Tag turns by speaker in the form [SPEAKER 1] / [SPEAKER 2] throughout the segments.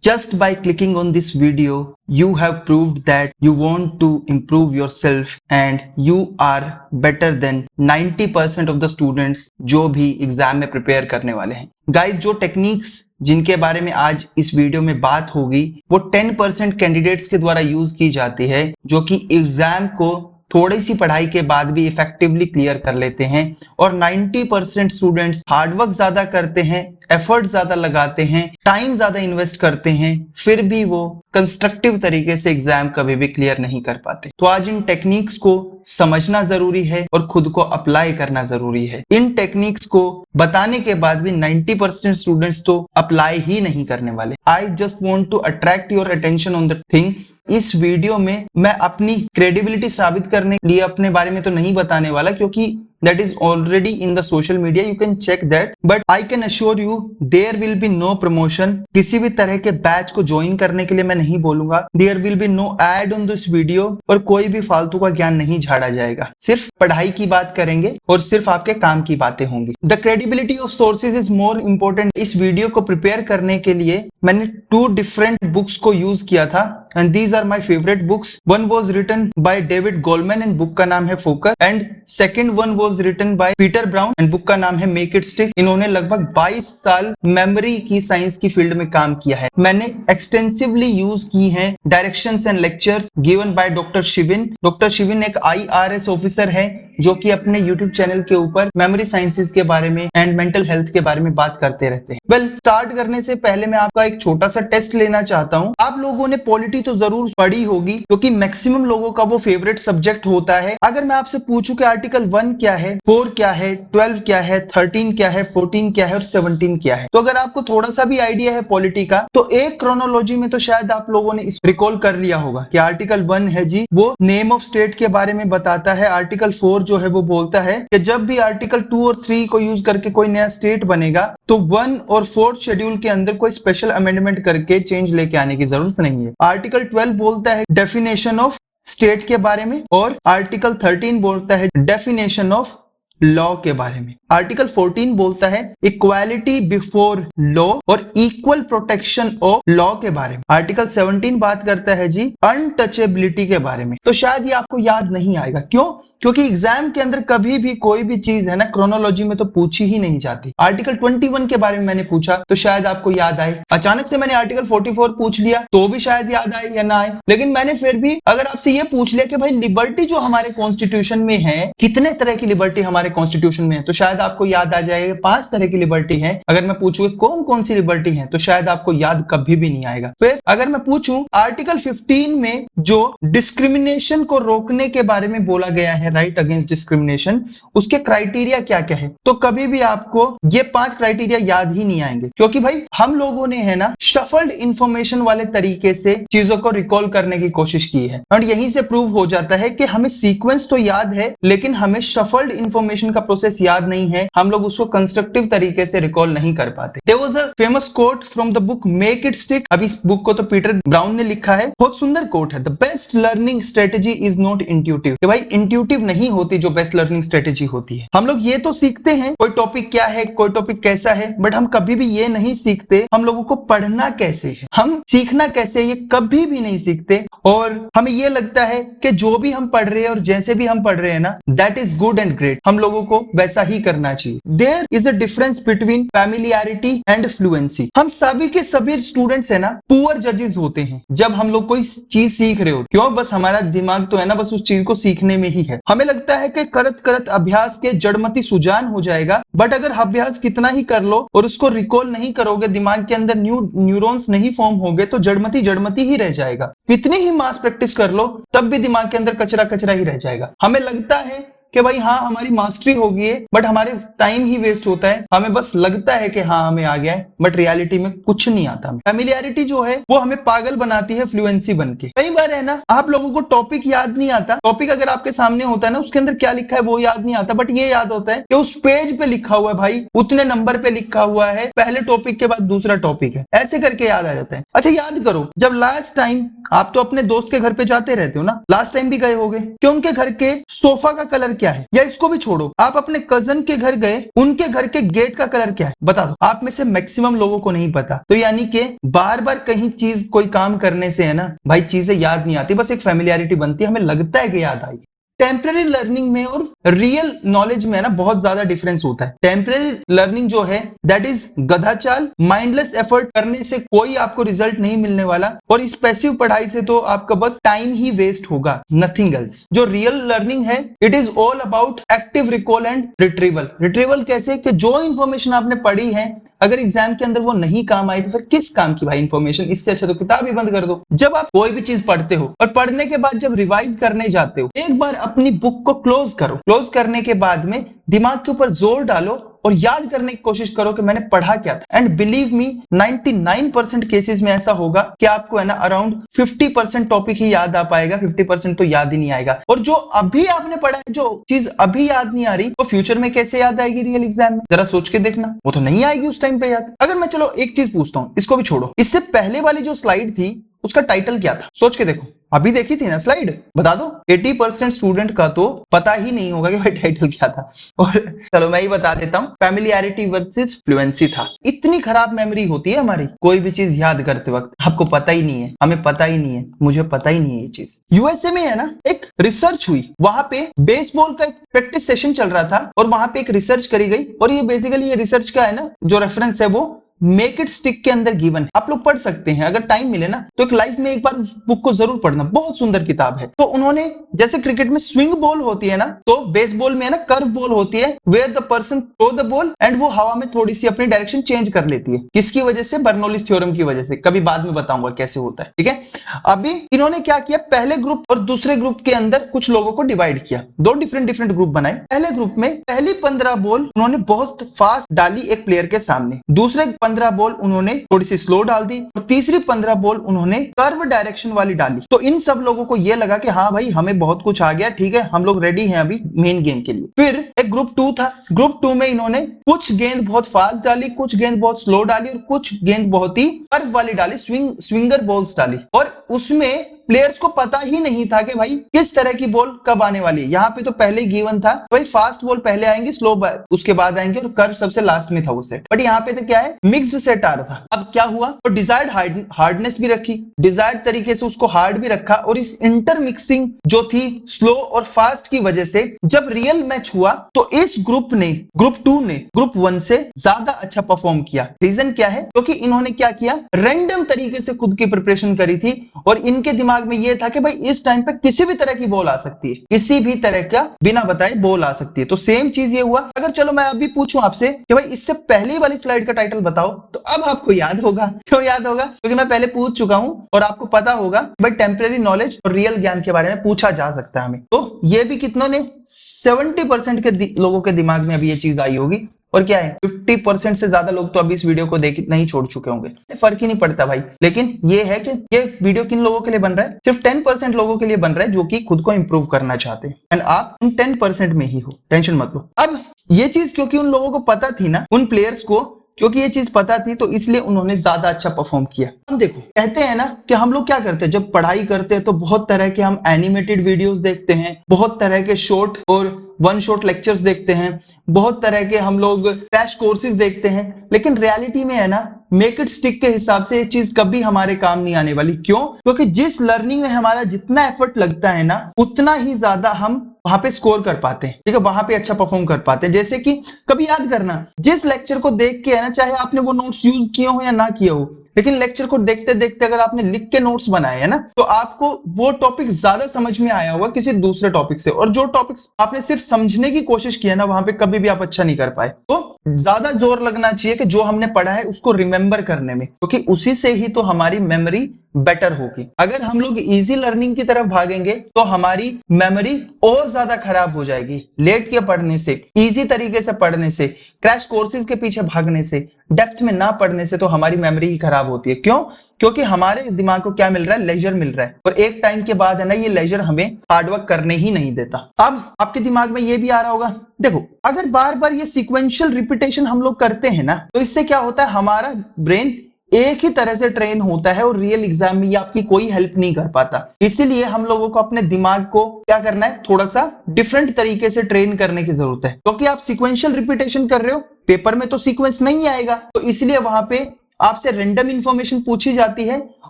[SPEAKER 1] Just by clicking on this video, you have proved that you want to improve yourself and you are better than 90% of the students जो भी exam में prepare करने वाले हैं। Guys, जो techniques जिनके बारे में आज इस वीडियो में बात होगी वो 10% कैंडिडेट्स के द्वारा यूज की जाती है, जो कि एग्जाम को थोड़ी सी पढ़ाई के बाद भी इफेक्टिवली क्लियर कर लेते हैं। और 90% स्टूडेंट्स हार्डवर्क ज्यादा करते हैं, एफर्ट ज्यादा लगाते हैं, टाइम ज्यादा इन्वेस्ट करते हैं, फिर भी वो कंस्ट्रक्टिव तरीके से एग्जाम कभी भी क्लियर नहीं कर पाते। तो आज इन टेक्निक्स को समझना जरूरी है और खुद को अप्लाई करना जरूरी है। इन टेक्निक्स को बताने के बाद भी 90% स्टूडेंट्स तो अप्लाई ही नहीं करने वाले। I just want to attract your attention on the thing. इस वीडियो में मैं अपनी क्रेडिबिलिटी साबित करने के लिए अपने बारे में तो नहीं बताने वाला, क्योंकि that is already in the social media, you can check that, but I can assure you there will be no promotion। किसी भी तरह के बैच को ज्वाइन करने के लिए मैं नहीं बोलूंगा। there will be no ad on this video और कोई भी फालतू का ज्ञान नहीं झाड़ा जाएगा। सिर्फ पढ़ाई की बात करेंगे और सिर्फ आपके काम की बातें होंगी। The credibility of sources is more important। इस वीडियो को प्रिपेयर करने के लिए मैंने 2 different books को यूज किया था and these are my favorite books। One was written by David Goleman and book का नाम है Focus, and second one was written by Peter Brown and book का नाम है Make It Stick। इन्होंने लगभग 22 साल मेमोरी की साइंस की फील्ड में काम किया है। मैंने एक्सटेंसिवली यूज की हैं directions and lectures given by doctor Shivin. Doctor Shivin एक IRS ऑफिसर है जो कि अपने YouTube चैनल के ऊपर मेमोरी साइंसेस के बारे में एंड मेंटल हेल्थ के बारे में बात करते रहते हैं। वेल, स्टार्ट करने से पहले मैं आपका एक छोटा सा टेस्ट लेना चाहता हूं। आप लोगों ने पॉलिटी तो जरूर पढ़ी होगी, क्योंकि मैक्सिमम लोगों का वो फेवरेट सब्जेक्ट होता है। अगर मैं आपसे पूछूं कि आर्टिकल 1 क्या है, 4 क्या है, 12 क्या है, 13 क्या है, 14 क्या है और 17 क्या है, तो अगर आपको थोड़ा सा भी आइडिया है पॉलिटी का, तो एक क्रोनोलॉजी में तो शायद आप लोगों ने रिकॉल कर लिया होगा कि आर्टिकल 1 है जी, वो नेम ऑफ स्टेट के बारे में बताता है। आर्टिकल 4 जो है वो बोलता है कि जब भी आर्टिकल 2 और 3 को यूज करके कोई नया स्टेट बनेगा तो 1 और 4 शेड्यूल के अंदर कोई स्पेशल अमेंडमेंट करके चेंज लेके आने की जरूरत नहीं है। आर्टिकल 12 बोलता है डेफिनेशन ऑफ स्टेट के बारे में और आर्टिकल 13 बोलता है डेफिनेशन ऑफ लॉ के बारे में। आर्टिकल 14 बोलता है इक्वालिटी बिफोर लॉ और इक्वल प्रोटेक्शन ऑफ लॉ के बारे में। आर्टिकल 17 बात करता है जी अनटचेबिलिटी के बारे में। तो शायद ये आपको याद नहीं आएगा। क्यों? क्योंकि एग्जाम के अंदर कभी भी कोई भी चीज है ना, क्रोनोलॉजी में तो पूछी ही नहीं जाती। आर्टिकल 21 के बारे में मैंने पूछा तो शायद आपको याद आए। अचानक से मैंने आर्टिकल 44 पूछ लिया तो भी शायद याद आए या ना आए। लेकिन मैंने फिर भी अगर आपसे ये पूछ लिया कि भाई लिबर्टी जो हमारे कॉन्स्टिट्यूशन में है, कितने तरह की लिबर्टी हमारे कॉन्स्टिट्यूशन में है, तो शायद आपको याद आ जाएगा 5 तरह की लिबर्टी है। अगर मैं पूछूं कौन कौन सी लिबर्टी है, तो शायद आपको याद कभी भी नहीं आएगा। फिर अगर मैं पूछूं आर्टिकल 15 में जो डिस्क्रिमिनेशन को रोकने के बारे में बोला गया है, राइट अगेंस्ट डिस्क्रिमिनेशन, उसके क्राइटेरिया क्या क्या है, तो कभी भी आपको ये 5 क्राइटेरिया याद ही नहीं आएंगे। क्योंकि भाई हम लोगों ने है ना शफल्ड इंफॉर्मेशन वाले तरीके से चीजों को रिकॉल करने की कोशिश की है, और यहीं से प्रूव हो जाता है कि हमें सीक्वेंस तो याद है लेकिन हमें शफल्ड इंफॉर्मेशन का प्रोसेस याद नहीं है। हम लोग उसको कंस्ट्रक्टिव तरीके से रिकॉल नहीं कर पाते। There was a famous quote from the book Make It Stick। अब इस बुक को तो पीटर ब्राउन ने लिखा है। बहुत सुंदर कोट है। The best learning strategy is not intuitive। कि भाई इंट्यूटिव नहीं होती जो बेस्ट लर्निंग स्ट्रेटेजी होती है। हम लोग ये तो सीखते हैं कोई टॉपिक क्या है, कोई टॉपिक कैसा है, बट हम कभी भी ये नहीं सीखते हम लोगों को पढ़ना कैसे है, हम सीखना कैसे, ये कभी भी नहीं सीखते। और हमें ये लगता है कि जो भी हम पढ़ रहे हैं और जैसे भी हम पढ़ रहे हैं ना, that is good and great, हम लोगों को वैसा ही करना चाहिए। There is a difference between familiarity and fluency. हम सभी के सभी स्टूडेंट्स है ना पुअर जजेस होते हैं जब हम लोग कोई चीज सीख रहे हो। क्यों? बस हमारा दिमाग तो है ना बस उस चीज को सीखने में ही है। हमें लगता है कि करत करत अभ्यास के जड़मती सुजान हो जाएगा, बट अगर अभ्यास कितना ही कर लो और उसको रिकॉल नहीं करोगे, दिमाग के अंदर न्यूरॉन्स नहीं फॉर्म होंगे, तो जड़मती जड़मती ही रह जाएगा। कितनी ही मास प्रैक्टिस कर लो तब भी दिमाग के अंदर कचरा कचरा ही रह जाएगा। हमें लगता है कि भाई हाँ हमारी मास्टरी हो गई है, बट हमारे टाइम ही वेस्ट होता है। हमें बस लगता है कि हाँ हमें आ गया है, बट रियलिटी में कुछ नहीं आता। फैमिलियरिटी जो है वो हमें पागल बनाती है फ्लुएंसी बनके। कई बार है ना आप लोगों को टॉपिक याद नहीं आता। टॉपिक अगर आपके सामने होता है ना, उसके अंदर क्या लिखा है वो याद नहीं आता, बट ये याद होता है कि उस पेज पे लिखा हुआ है, भाई उतने नंबर पे लिखा हुआ है, पहले टॉपिक के बाद दूसरा टॉपिक है, ऐसे करके याद आ जाता है। अच्छा याद करो, जब लास्ट टाइम आप तो अपने दोस्त के घर पे जाते रहते हो ना, लास्ट टाइम भी गए होगे कि उनके घर के सोफा का कलर क्या है, या इसको भी छोड़ो, आप अपने कजन के घर गए, उनके घर के गेट का कलर क्या है, बता दो। आप में से मैक्सिमम लोगों को नहीं पता। तो यानी कि बार बार कहीं चीज कोई काम करने से है ना भाई, चीजें याद नहीं आती, बस एक फेमिलियरिटी बनती है, हमें लगता है कि याद आई। टेम्परेरी लर्निंग में और रियल नॉलेज में ना बहुत ज्यादा डिफरेंस होता है। टेम्परेरी लर्निंग जो है दैट इज गधा चाल, माइंडलेस एफर्ट करने से कोई आपको रिजल्ट नहीं मिलने वाला, और इस पैसिव पढ़ाई से तो आपका बस टाइम ही वेस्ट होगा, नथिंग एल्स। जो रियल लर्निंग है it is all about active recall and retrieval. Retrieval कैसे कि जो इंफॉर्मेशन आपने पढ़ी है अगर एग्जाम के अंदर वो नहीं काम आई तो फिर किस काम की भाई इंफॉर्मेशन, इससे अच्छा तो किताब ही बंद कर दो। जब आप कोई भी चीज पढ़ते हो और पढ़ने के बाद जब रिवाइज करने जाते हो, एक बार अपनी बुक को क्लोज करो, क्लोज करने के बाद में दिमाग के ऊपर जोर डालो और याद करने की कोशिश करो कि मैंने पढ़ा क्या था। एंड बिलीव मी 99% केसेस में ऐसा होगा कि आपको है ना अराउंड 50% टॉपिक ही याद आ पाएगा, 50% तो याद ही नहीं आएगा। और जो अभी आपने पढ़ा है, जो चीज अभी याद नहीं आ रही, वो फ्यूचर में कैसे याद आएगी रियल एग्जाम में, जरा सोच के देखना, वो तो नहीं आएगी उस टाइम पे याद। अगर मैं चलो एक चीज पूछता हूं, इसको भी छोड़ो, इससे पहले वाली जो स्लाइड थी उसका टाइटल क्या था, सोच के देखो। अभी देखी थी ना स्लाइड, बता दो। 80% स्टूडेंट का तो पता ही नहीं होगा कि भाई टाइटल क्या था। और चलो मैं ही बता देता हूँ, फैमिलियरिटी वर्सेस फ्लुएंसी था। इतनी खराब मेमोरी होती है हमारी, कोई भी चीज याद करते वक्त आपको पता ही नहीं है, हमें पता ही नहीं है, मुझे पता ही नहीं है ये चीज। यूएसए में है ना एक रिसर्च हुई, वहां पे बेसबॉल का एक प्रैक्टिस सेशन चल रहा था और वहां पे एक रिसर्च करी गई, और ये बेसिकली ये रिसर्च का है ना जो रेफरेंस है वो मेक इट स्टिक के अंदर गिवन है। आप लोग पढ़ सकते हैं, अगर टाइम मिले ना तो एक लाइफ में एक बार बुक को जरूर पढ़ना, बहुत सुंदर किताब है। तो उन्होंने जैसे क्रिकेट में स्विंग बॉल होती है ना, तो बेसबॉल में है ना कर्व बॉल होती है, where the person throw the ball and वो हवा में थोड़ी सी अपनी डायरेक्शन चेंज कर लेती है। किसकी वजह से? बर्नौलीज थ्योरम की वजह से। कभी बाद में बताऊंगा कैसे होता है, ठीक है। अभी इन्होंने क्या किया, पहले ग्रुप और दूसरे ग्रुप के अंदर कुछ लोगों को डिवाइड किया, दो डिफरेंट ग्रुप बनाए। पहले ग्रुप में पहली 15 बॉल उन्होंने बहुत फास्ट डाली एक प्लेयर के सामने, दूसरे 15 बॉल उन्होंने थोड़ी सी स्लो डाल दी, और तीसरी 15 बॉल उन्होंने कर्व डायरेक्शन वाली डाली। तो इन सब लोगों को यह लगा कि हाँ भाई हमें बहुत कुछ आ गया, ठीक है हम लोग रेडी हैं अभी मेन गेम के लिए। फिर एक ग्रुप 2 था, ग्रुप 2 में इन्होंने कुछ गेंद बहुत फास्ट डाली, कुछ गेंद बहुत स्लो डाली, और कुछ गेंद बहुत ही कर्व वाली डाली, स्विंगर बॉल्स डाली। और उसमें प्लेयर्स को पता ही नहीं था कि भाई किस तरह की बॉल कब आने वाली है। यहाँ पे तो पहले गिवन था भाई फास्ट बॉल पहले आएंगी, स्लो उसके बाद आएंगे, और कर्व सबसे लास्ट में था वो सेट। बट यहाँ पे तो क्या है, मिक्स्ड सेट आ रहा था। अब क्या हुआ, तो डिजायर्ड हार्डनेस भी रखी, डिजायर्ड तरीके से उसको हार्ड भी रखा, और इस इंटरमिक्सिंग जो थी स्लो और फास्ट की वजह से जब रियल मैच हुआ तो इस ग्रुप 2 ने ग्रुप 1 से ज्यादा अच्छा परफॉर्म किया। रीजन क्या है, क्योंकि इन्होंने क्या किया, रैंडम तरीके से खुद की प्रिपरेशन करी थी, और इनके दिमाग में यह था कि भाई इस टाइम पे किसी भी तरह की बॉल आ सकती है, किसी भी तरह का बिना बताए बॉल आ सकती है। तो सेम चीज ये हुआ। अगर चलो मैं अभी पूछूं आपसे कि भाई इससे पहले वाली स्लाइड का टाइटल बताओ, तो अब आपको याद होगा। क्यों याद होगा? क्योंकि मैं पहले पूछ चुका हूं और आपको पता होगा भाई टेम्परेरी नॉलेज और रियल ज्ञान के बारे में पूछा जा सकता है हमें। तो ये भी कितनों ने 70% के लोगों के दिमाग में अभी ये चीज आई होगी, और क्या है 50% से ज्यादा लोग तो अभी इस वीडियो को देख नहीं छोड़ चुके होंगे। फर्क ही नहीं पड़ता भाई, लेकिन ये है कि ये वीडियो किन लोगों के लिए बन रहा है, सिर्फ 10% लोगों के लिए बन रहा है जो कि खुद को इंप्रूव करना चाहते हैं, एंड आप उन 10% में ही हो, टेंशन मत लो। अब ये चीज क्योंकि उन लोगों को पता थी ना, उन प्लेयर्स को क्योंकि ये चीज पता थी, तो इसलिए उन्होंने ज्यादा अच्छा परफॉर्म किया। हम देखो कहते हैं ना कि हम लोग क्या करते हैं जब पढ़ाई करते हैं, तो बहुत तरह के हम एनिमेटेड वीडियोस देखते हैं, बहुत तरह के शॉर्ट और वन शॉट लेक्चर्स देखते हैं, बहुत तरह के हम लोग क्रैश कोर्सेज देखते हैं, लेकिन रियलिटी में है ना मेक इट स्टिक के हिसाब से ये चीज कभी हमारे काम नहीं आने वाली। क्यों? क्योंकि जिस लर्निंग में हमारा जितना एफर्ट लगता है ना, उतना ही ज्यादा हम वहां पे स्कोर कर पाते हैं, ठीक है, वहां पे अच्छा परफॉर्म कर पाते हैं। जैसे कि कभी याद करना, जिस लेक्चर को देख के है ना, चाहे आपने वो नोट्स यूज किए हो या ना किए हो, लेकिन लेक्चर को देखते देखते अगर आपने लिख के नोट्स बनाए है ना, तो आपको वो टॉपिक ज्यादा समझ में आया होगा किसी दूसरे टॉपिक से। और जो टॉपिक्स आपने सिर्फ समझने की कोशिश की है ना, वहां पे कभी भी आप अच्छा नहीं कर पाए। तो ज्यादा जोर लगना चाहिए कि जो हमने पढ़ा है उसको रिमेंबर करने में, क्योंकि उसी से ही तो हमारी मेमोरी बेटर होगी। अगर हम लोग इजी लर्निंग की तरफ भागेंगे तो हमारी मेमोरी और ज्यादा खराब हो जाएगी। लेट के पढ़ने से, इजी तरीके से पढ़ने से, क्रैश कोर्सेज के पीछे भागने से, डेप्थ में ना पढ़ने से तो हमारी मेमोरी ही खराब होती है। क्यों? क्योंकि हमारे दिमाग को क्या मिल रहा है, लेजर मिल रहा है, और एक टाइम के बाद है ना ये लेजर हमें हार्डवर्क करने ही नहीं देता। अब आपके दिमाग में ये भी आ रहा होगा, देखो अगर बार बार ये सीक्वेंशियल रिपीटेशन हम लोग करते हैं ना, तो इससे क्या होता है, हमारा ब्रेन एक ही तरह से ट्रेन होता है और रियल एग्जाम में ये आपकी कोई हेल्प नहीं कर पाता। इसीलिए हम लोगों को अपने दिमाग को क्या करना है, थोड़ा सा डिफरेंट तरीके से ट्रेन करने की जरूरत है, क्योंकि आप सीक्वेंशियल रिपीटेशन कर रहे हो, पेपर में तो सीक्वेंस नहीं आएगा, तो इसलिए वहां पे आपसे रैंडम इंफॉर्मेशन पूछी जाती है,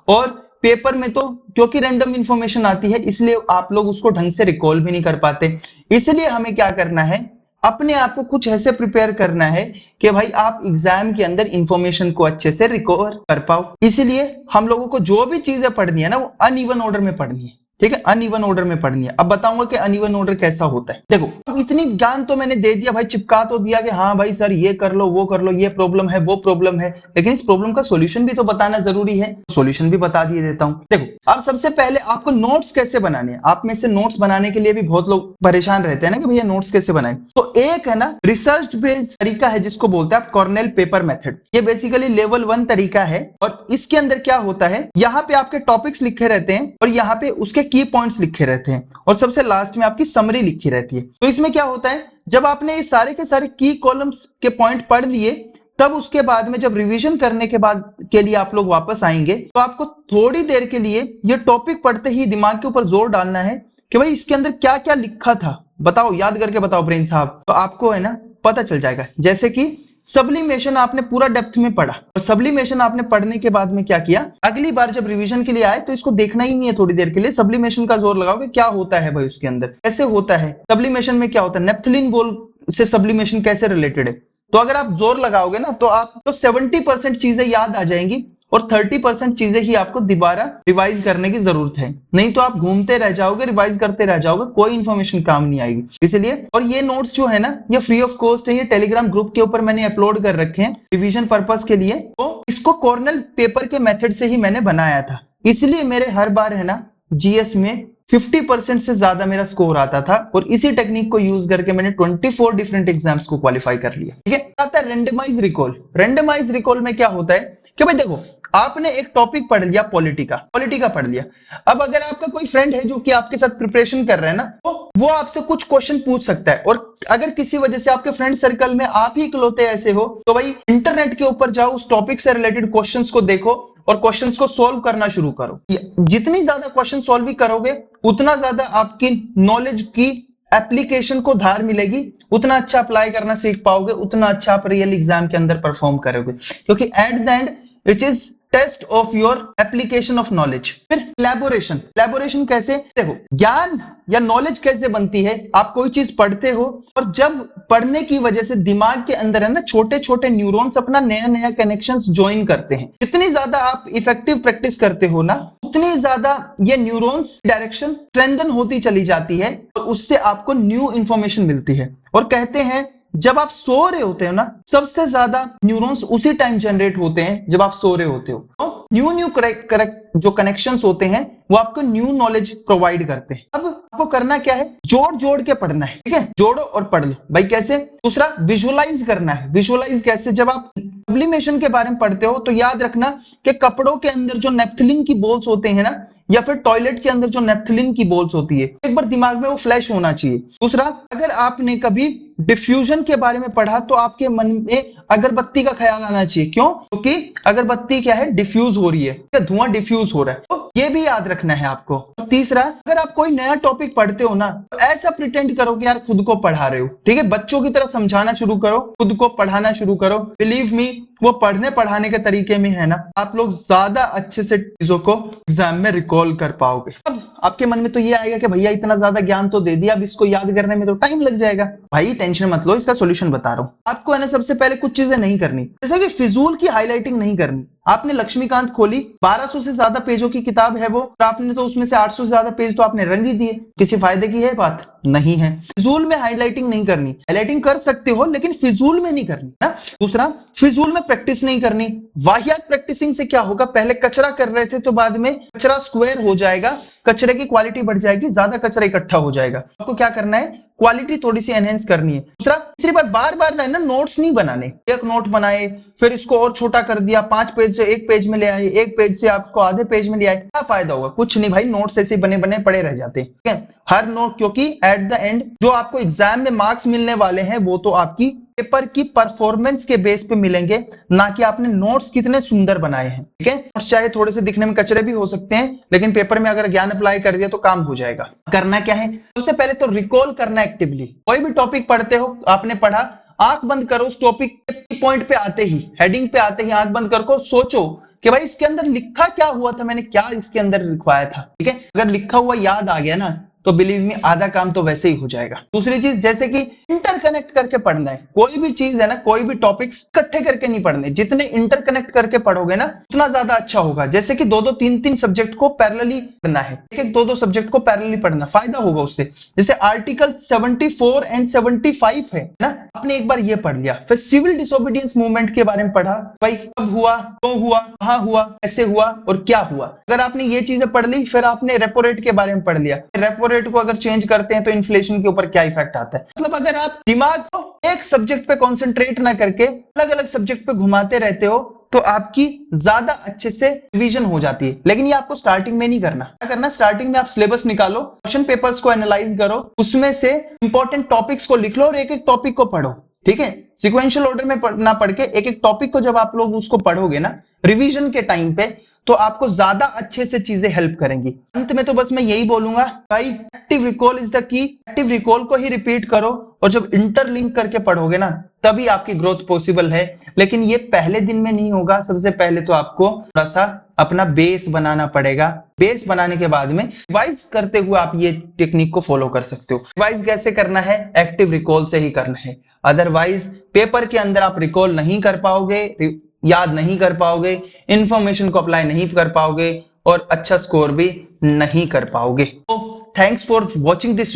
[SPEAKER 1] और पेपर में तो क्योंकि रैंडम इंफॉर्मेशन आती है इसलिए आप लोग उसको ढंग से रिकॉल भी नहीं कर पाते। इसलिए हमें क्या करना है, अपने आप को कुछ ऐसे प्रिपेयर करना है कि भाई आप एग्जाम के अंदर इंफॉर्मेशन को अच्छे से रिकवर कर पाओ। इसीलिए हम लोगों को जो भी चीजें पढ़नी है ना, वो अनइवन ऑर्डर में पढ़नी है, ठीक है, अनइवन ऑर्डर में पढ़नी है। अब बताऊंगा कि अनइवन ऑर्डर कैसा होता है। देखो, अब इतनी ज्ञान तो मैंने दे दिया भाई, चिपका तो दिया कि हाँ भाई सर ये कर लो, वो कर लो, ये प्रॉब्लम है, वो प्रॉब्लम है, लेकिन इस प्रॉब्लम का सॉल्यूशन भी तो बताना जरूरी है। सॉल्यूशन भी बता दिए देता हूं। देखो, अब सबसे पहले आपको नोट्स कैसे बनाने हैं। आप में से नोट्स बनाने के लिए भी बहुत लोग परेशान रहते हैं ना कि भैया नोट्स कैसे बनाए। तो एक है ना रिसर्च बेस्ड तरीका है जिसको बोलते हैं आप कॉर्नेल पेपर मेथड। ये बेसिकली लेवल 1 तरीका है, और इसके अंदर क्या होता है, यहाँ पे आपके टॉपिक्स लिखे रहते हैं और यहाँ पे उसके की पॉइंट्स लिखे रहते हैं, और सबसे लास्ट में आपकी समरी लिखी रहती है। तो इसमें क्या होता है, जब आपने ये सारे के सारे की कॉलम्स के पॉइंट पढ़ लिए, तब उसके बाद में जब रिवीजन करने के बाद के लिए आप लोग वापस आएंगे, तो आपको थोड़ी देर के लिए ये टॉपिक पढ़ते ही दिमाग के ऊपर जोर डालना है कि भाई इसके अंदर क्या क्या लिखा था, बताओ, याद करके बताओ ब्रेन साहब। तो आपको है ना पता चल जाएगा। जैसे कि सब्लिमेशन आपने पूरा डेप्थ में पढ़ा, और सब्लिमेशन आपने पढ़ने के बाद में क्या किया, अगली बार जब रिवीजन के लिए आए तो इसको देखना ही नहीं है, थोड़ी देर के लिए सब्लिमेशन का जोर लगाओगे, क्या होता है भाई उसके अंदर, कैसे होता है सब्लिमेशन में, क्या होता है, नेप्थलीन बोल से सब्लिमेशन कैसे रिलेटेड है। तो अगर आप जोर लगाओगे ना तो आपको 70% चीजें याद आ जाएंगी, और 30% चीजें ही आपको दोबारा रिवाइज करने की जरूरत है। नहीं तो आप घूमते रह जाओगे, रिवाइज करते रह जाओगे, कोई इंफॉर्मेशन काम नहीं आएगी। इसलिए, और ये नोट्स जो है ना, ये फ्री ऑफ कॉस्ट है, ये टेलीग्राम ग्रुप के ऊपर मैंने अपलोड कर रखे हैं रिवीजन पर्पस के लिए। तो इसको कॉर्नेल पेपर के मेथड से ही मैंने बनाया था, इसलिए मेरे हर बार है ना जीएस में 50% से ज्यादा मेरा स्कोर आता था, और इसी टेक्निक को यूज करके मैंने 24 डिफरेंट एग्जाम्स को क्वालिफाई कर लिया। ठीक है, आता है रेंडमाइज रिकॉल। रेंडमाइज रिकॉल में क्या होता है कि भाई देखो, आपने एक टॉपिक पढ़ लिया, पॉलिटी का पढ़ लिया। अब अगर आपका कोई फ्रेंड है जो कि आपके साथ प्रिपरेशन कर रहा है ना, तो वो आपसे कुछ क्वेश्चन पूछ सकता है, और अगर किसी वजह से आपके फ्रेंड सर्कल में आप ही इकलौते ऐसे हो, तो भाई इंटरनेट के ऊपर जाओ, उस टॉपिक से रिलेटेड क्वेश्चंस को देखो और क्वेश्चंस को सॉल्व करना शुरू करो। जितनी ज्यादा क्वेश्चन सॉल्व भी करोगे, उतना ज्यादा आपकी नॉलेज की एप्लीकेशन को धार मिलेगी, उतना अच्छा अप्लाई करना सीख पाओगे, उतना अच्छा आप रियल एग्जाम के अंदर परफॉर्म करोगे, क्योंकि at the end it is test of your application of knowledge. फिर इलेबोरेशन कैसे, देखो ज्ञान या नॉलेज कैसे बनती है। आप कोई चीज पढ़ते हो, और जब पढ़ने की वजह से दिमाग के अंदर है ना छोटे छोटे न्यूरॉन्स अपना नया नया कनेक्शंस ज्वाइन करते हैं। जितनी ज्यादा आप इफेक्टिव प्रैक्टिस करते हो ना, उतनी ज्यादा ये न्यूरॉन्स डायरेक्शन स्ट्रेंथन होती चली जाती है, और उससे आपको न्यू इंफॉर्मेशन मिलती है। और कहते हैं जब आप सो रहे होते हो ना, सबसे ज्यादा न्यूरॉन्स उसी टाइम जनरेट होते हैं जब आप सो रहे होते हो। तो न्यू करेक्ट जो कनेक्शंस होते हैं वो आपको न्यू नॉलेज प्रोवाइड करते हैं। अब आपको करना क्या है, जोड़ जोड़ के पढ़ना है। ठीक है, जोड़ो और पढ़ लो भाई। कैसे, दूसरा विजुअलाइज करना है। विजुअलाइज कैसे, जब आप सब्लिमेशन के बारे में पढ़ते हो तो याद रखना कि कपड़ों के अंदर जो नेप्थलीन की बॉल्स होते हैं ना, या फिर टॉयलेट के अंदर जो नेप्थलीन की बॉल्स होती है, एक बार दिमाग में वो फ्लैश होना चाहिए। दूसरा, अगर आपने कभी डिफ्यूजन के बारे में पढ़ा तो आपके मन में अगरबत्ती का ख्याल आना चाहिए। क्यों? क्योंकि अगरबत्ती क्या है, डिफ्यूज हो रही है, धुआं डिफ्यूज हो रहा है। तो ये भी याद रखना है आपको। और तीसरा, अगर आप कोई नया टॉपिक पढ़ते हो ना, तो ऐसा प्रिटेंड करो कि यार खुद को पढ़ा रहे हो। ठीक है, बच्चों की तरह समझाना शुरू करो, खुद को पढ़ाना शुरू करो। बिलीव मी, वो पढ़ने पढ़ाने के तरीके में है ना, आप लोग ज्यादा अच्छे से चीजों को एग्जाम में रिकॉल कर पाओगे। अब आपके मन में तो ये आएगा कि भैया इतना ज्यादा ज्ञान तो दे दिया, अब इसको याद करने में तो टाइम लग जाएगा। भाई टेंशन मत लो, इसका सॉल्यूशन बता रहा हूं आपको। है ना, सबसे पहले कुछ चीजें नहीं करनी, जैसे कि फिजूल की हाईलाइटिंग नहीं करनी। आपने लक्ष्मीकांत खोली, 1200 से ज्यादा पेजों की किताब है वो, और आपने तो उसमें से 800 से ज्यादा पेज तो आपने रंग ही दिए। किसी फायदे की है बात? नहीं है। फिजूल में हाईलाइटिंग नहीं करनी। हाईलाइटिंग कर सकते हो लेकिन फिजूल में नहीं करनी ना। दूसरा, फिजूल में प्रैक्टिस नहीं करनी। वाहियात प्रैक्टिसिंग से क्या होगा, पहले कचरा कर रहे थे तो बाद में कचरा स्क्वायर हो जाएगा, कचरे की क्वालिटी बढ़ जाएगी, ज्यादा कचरा इकट्ठा हो जाएगा। आपको क्या करना है, क्वालिटी थोड़ी सी एनहेंस करनी है। दूसरा, तीसरी बार बार ना नोट्स नहीं बनाने। एक नोट बनाए, फिर इसको और छोटा कर दिया, 5 पेज से 1 पेज में ले आए, 1 पेज से आपको आधे पेज में ले आए, क्या फायदा होगा? कुछ नहीं भाई, नोट्स ऐसे बने बने पड़े रह जाते हैं। ठीक है, हर नोट, क्योंकि एट द एंड जो आपको एग्जाम में मार्क्स मिलने वाले हैं वो तो आपकी पेपर की परफॉर्मेंस के बेस पे मिलेंगे, ना कि आपने नोट्स कितने सुंदर बनाए हैं। ठीक है, नोट्स चाहे थोड़े से दिखने में कचरे भी हो सकते हैं, लेकिन पेपर में अगर ज्ञान अप्लाई कर दिया तो काम हो जाएगा। करना क्या है, सबसे पहले तो रिकॉल करना एक्टिवली। कोई भी टॉपिक पढ़ते हो, आपने पढ़ा, आंख बंद करो, उस टॉपिक के पॉइंट पे आते ही, हेडिंग पे आते ही आंख बंद करो, सोचो कि भाई इसके अंदर लिखा क्या हुआ था, मैंने क्या इसके अंदर लिखवाया था। ठीक है, अगर लिखा हुआ याद आ गया ना तो बिलीव मी आधा काम तो वैसे ही हो जाएगा। दूसरी चीज, जैसे कि इंटरकनेक्ट करके पढ़ना है। कोई भी चीज है ना, कोई भी टॉपिक्स इकट्ठे करके नहीं पढ़ने, जितने इंटरकनेक्ट करके पढ़ोगे ना उतना ज्यादा अच्छा होगा। जैसे कि दो दो तीन तीन सब्जेक्ट को पैरेलली पढ़ना है, एक एक दो दो सब्जेक्ट को पैरेलली पढ़ना, फायदा होगा उससे। जैसे आर्टिकल 74 एंड 75 है ना, आपने एक बार ये पढ़ लिया, फिर सिविल डिसोबीडियंस मूवमेंट के बारे में पढ़ा, भाई कब हुआ, क्यों हुआ, कहां हुआ, कैसे हुआ और क्या हुआ। अगर आपने ये चीजें पढ़ ली, फिर आपने रेपो रेट के बारे में पढ़ लिया, रेपो रेट को अगर चेंज करते हैं तो इन्फ्लेशन के ऊपर क्या इफेक्ट आता है। मतलब अगर आप दिमाग को एक सब्जेक्ट पे कंसंट्रेट ना करके अलग अलग सब्जेक्ट पे घुमाते रहते हो तो आपकी ज्यादा अच्छे से रिवीजन हो जाती है। लेकिन ये आपको स्टार्टिंग में नहीं करना। क्या करना, स्टार्टिंग में आप सिलेबस निकालो, क्वेश्चन पेपर्स को एनालाइज करो, उसमें से इंपॉर्टेंट टॉपिक्स को लिख लो और एक एक टॉपिक को पढ़ो। ठीक है, सिक्वेंशियल ऑर्डर में ना पढ़ के एक एक टॉपिक को जब आप लोग उसको पढ़ोगे ना रिवीजन के टाइम पे, तो आपको ज्यादा अच्छे से चीजें हेल्प करेंगी। अंत में तो बस मैं यही बोलूंगा भाई, active recall is the key. Active recall को ही रिपीट करो और जब इंटरलिंक करके पढ़ोगे ना तभी आपकी ग्रोथ पॉसिबल है। लेकिन ये पहले दिन में नहीं होगा। सबसे पहले तो आपको थोड़ा सा अपना बेस बनाना पड़ेगा। बेस बनाने के बाद में रिवाइज करते हुए आप ये टेक्निक को फॉलो कर सकते हो। रिवाइज कैसे करना है, एक्टिव रिकॉल से ही करना है। अदरवाइज पेपर के अंदर आप रिकॉल नहीं कर पाओगे, याद नहीं कर पाओगे, इंफॉर्मेशन को अप्लाई नहीं कर पाओगे और अच्छा स्कोर भी नहीं कर पाओगे। तो thanks for watching this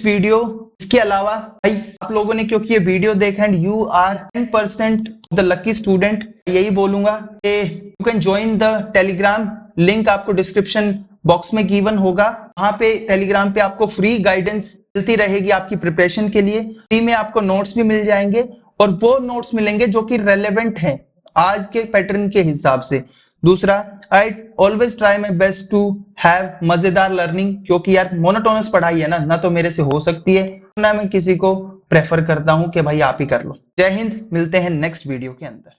[SPEAKER 1] video. इसके अलावा भाई आप लोगों ने क्योंकि ये वीडियो देखा and you are 10% the lucky student, यही बोलूंगा कि you can join the Telegram. Link आपको डिस्क्रिप्शन बॉक्स में गिवन होगा। वहां पे टेलीग्राम पे आपको फ्री गाइडेंस मिलती रहेगी आपकी प्रिपरेशन के लिए। फ्री में आपको नोट्स भी मिल जाएंगे और वो नोट्स मिलेंगे जो कि रेलेवेंट हैं आज के पैटर्न के हिसाब से। दूसरा, I always try my best to have मजेदार लर्निंग, क्योंकि यार मोनोटोनस पढ़ाई है ना तो मेरे से हो सकती है, ना मैं किसी को प्रेफर करता हूं कि भाई आप ही कर लो। जय हिंद, मिलते हैं नेक्स्ट वीडियो के अंदर।